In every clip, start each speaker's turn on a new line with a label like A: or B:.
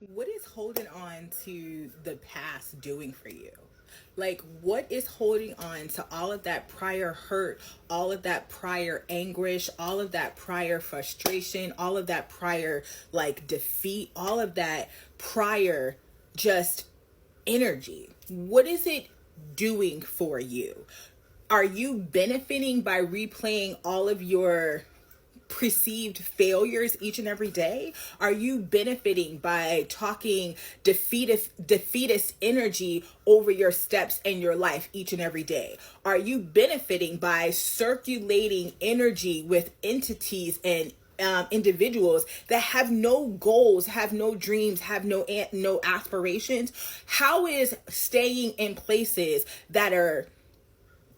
A: What is holding on to the past doing for you? Like, what is holding on to all of that prior hurt, all of that prior anguish, all of that prior frustration, all of that prior, like, defeat, all of that prior just energy? What is it doing for you? Are you benefiting by replaying all of your perceived failures each and every day? Are you benefiting by talking defeatist energy over your steps in your life each and every day? Are you benefiting by circulating energy with entities and individuals that have no goals, have no dreams, have no aspirations? How is staying in places that are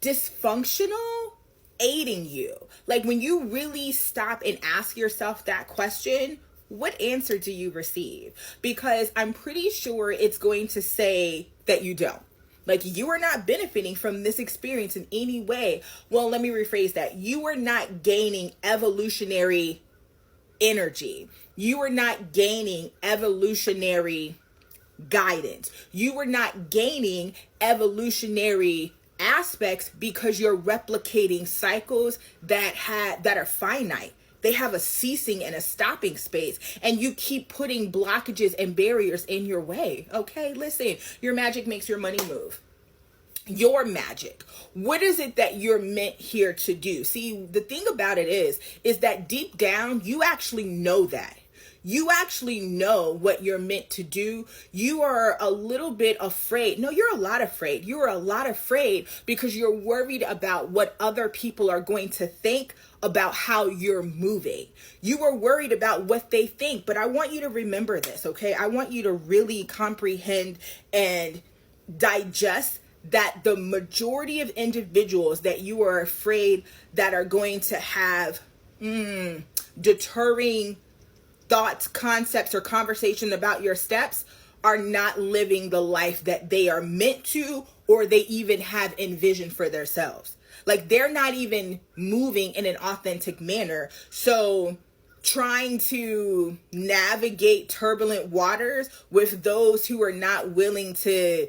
A: dysfunctional aiding you? Like, when you really stop and ask yourself that question, what answer do you receive? Because I'm pretty sure it's going to say that you don't. Like, you are not benefiting from this experience in any way. Well, let me rephrase that. You are not gaining evolutionary energy. You are not gaining evolutionary guidance. You are not gaining evolutionary aspects because you're replicating cycles that are finite. They have a ceasing and a stopping space, and you keep putting blockages and barriers in your way. Okay, listen, your magic makes your money move. Your magic, what is it that you're meant here to do? See, the thing about it is that deep down you actually know that. You actually know what you're meant to do. You are a little bit afraid. No, you're a lot afraid. You're a lot afraid because you're worried about what other people are going to think about how you're moving. You are worried about what they think. But I want you to remember this, okay? I want you to really comprehend and digest that the majority of individuals that you are afraid that are going to have deterring thoughts, concepts, or conversation about your steps are not living the life that they are meant to, or they even have envisioned for themselves. Like, they're not even moving in an authentic manner. So trying to navigate turbulent waters with those who are not willing to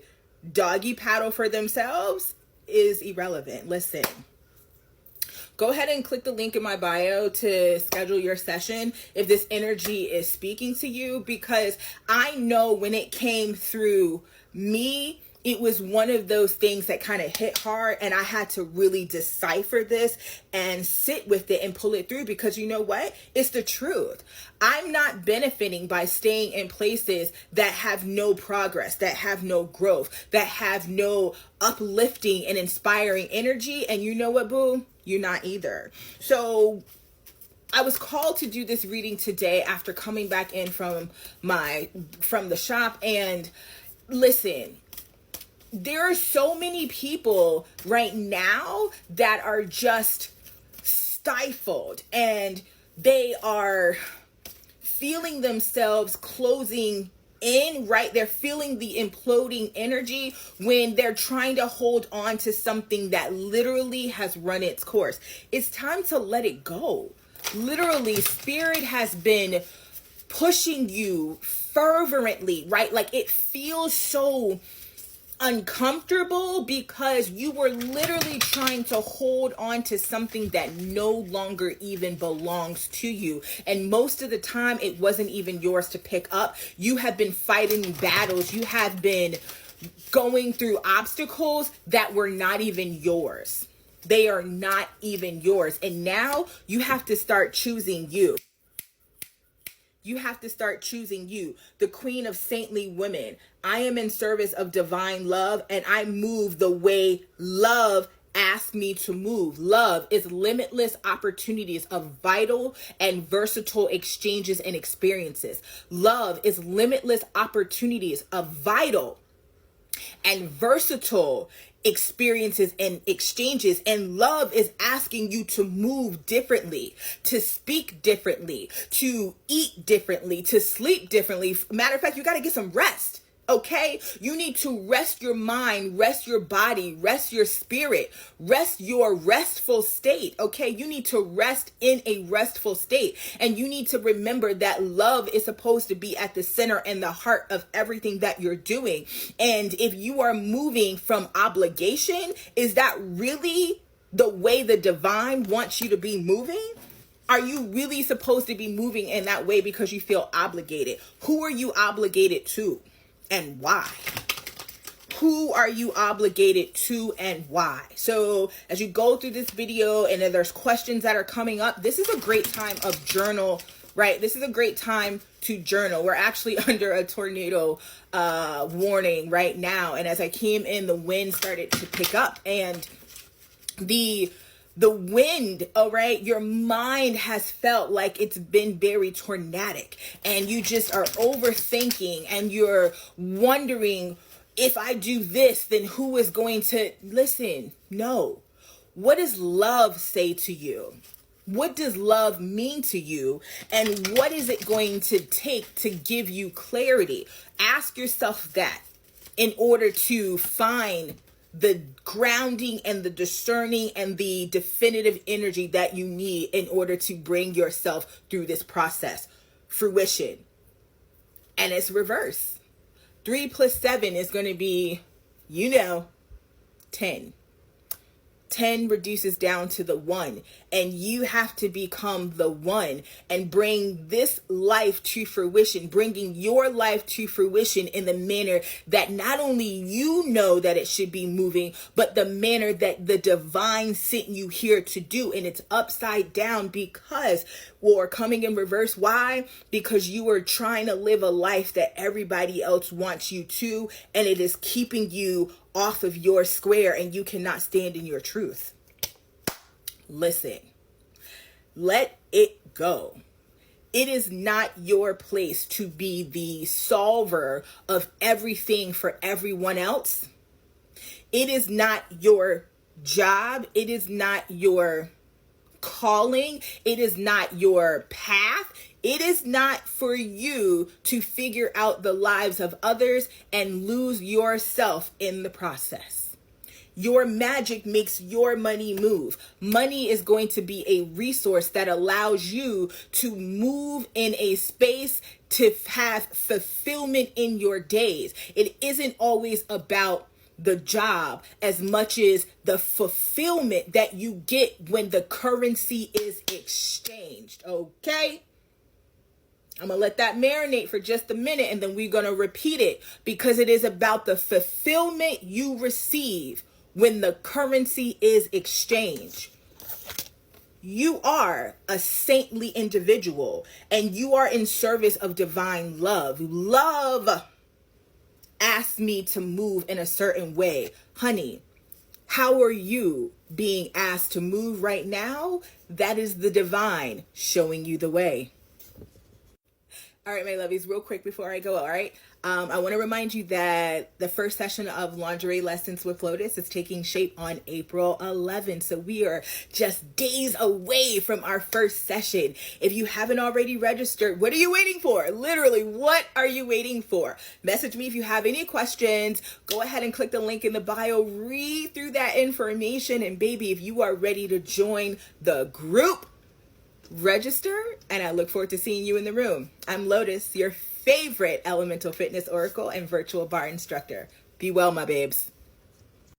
A: doggy paddle for themselves is irrelevant. Listen, go ahead and click the link in my bio to schedule your session if this energy is speaking to you, because I know when it came through me, it was one of those things that kind of hit hard, and I had to really decipher this and sit with it and pull it through, because you know what? It's the truth. I'm not benefiting by staying in places that have no progress, that have no growth, that have no uplifting and inspiring energy. And you know what, boo? You're not either. So I was called to do this reading today after coming back in from the shop. And listen, there are so many people right now that are just stifled, and they are feeling themselves closing in, right? They're feeling the imploding energy when they're trying to hold on to something that literally has run its course. It's time to let it go. Literally, spirit has been pushing you fervently, right? Like, it feels so uncomfortable because you were literally trying to hold on to something that no longer even belongs to you. And most of the time, it wasn't even yours to pick up. You have been fighting battles. You have been going through obstacles that were not even yours. They are not even yours. And now you have to start choosing you. You have to start choosing you, the queen of saintly women. I am in service of divine love, and I move the way love asks me to move. Love is limitless opportunities of vital and versatile exchanges and experiences. Love is limitless opportunities of vital and versatile experiences and exchanges. And love is asking you to move differently, to speak differently, to eat differently, to sleep differently. Matter of fact, you got to get some rest. Okay? You need to rest your mind, rest your body, rest your spirit, rest your restful state. Okay? You need to rest in a restful state. And you need to remember that love is supposed to be at the center and the heart of everything that you're doing. And if you are moving from obligation, is that really the way the divine wants you to be moving? Are you really supposed to be moving in that way because you feel obligated? Who are you obligated to and why? Who are you obligated to and why? So as you go through this video and then there's questions that are coming up, this is a great time of journal, right? This is a great time to journal. We're actually under a tornado warning right now. And as I came in, the wind started to pick up, and the wind, all right, your mind has felt like it's been very tornadic, and you just are overthinking, and you're wondering, if I do this, then who is going to listen? No. What does love say to you? What does love mean to you? And what is it going to take to give you clarity? Ask yourself that in order to find the grounding and the discerning and the definitive energy that you need in order to bring yourself through this process. Fruition. And it's reverse. 3 plus 7 is going to be, 10. 10 reduces down to the 1, and you have to become the 1 and bring this life to fruition, bringing your life to fruition in the manner that not only you know that it should be moving, but the manner that the divine sent you here to do. And it's upside down because, or coming in reverse. Why? Because you are trying to live a life that everybody else wants you to, and it is keeping you off of your square, and you cannot stand in your truth. Listen, let it go. It is not your place to be the solver of everything for everyone else. It is not your job. It is not your calling. It is not your path. It is not for you to figure out the lives of others and lose yourself in the process. Your magic makes your money move. Money is going to be a resource that allows you to move in a space to have fulfillment in your days. It isn't always about the job as much as the fulfillment that you get when the currency is exchanged. Okay? I'm going to let that marinate for just a minute, and then we're going to repeat it, because it is about the fulfillment you receive when the currency is exchanged. You are a saintly individual, and you are in service of divine love. Love asked me to move in a certain way. Honey, how are you being asked to move right now? That is the divine showing you the way. All right, my lovies, real quick before I go, all right? I want to remind you that the first session of Lingerie Lessons with Lotus is taking shape on April 11th. So we are just days away from our first session. If you haven't already registered, what are you waiting for? Literally, what are you waiting for? Message me if you have any questions. Go ahead and click the link in the bio. Read through that information. And baby, if you are ready to join the group, register, and I look forward to seeing you in the room. I'm Lotus, your favorite elemental fitness oracle and virtual bar instructor. Be well, my babes.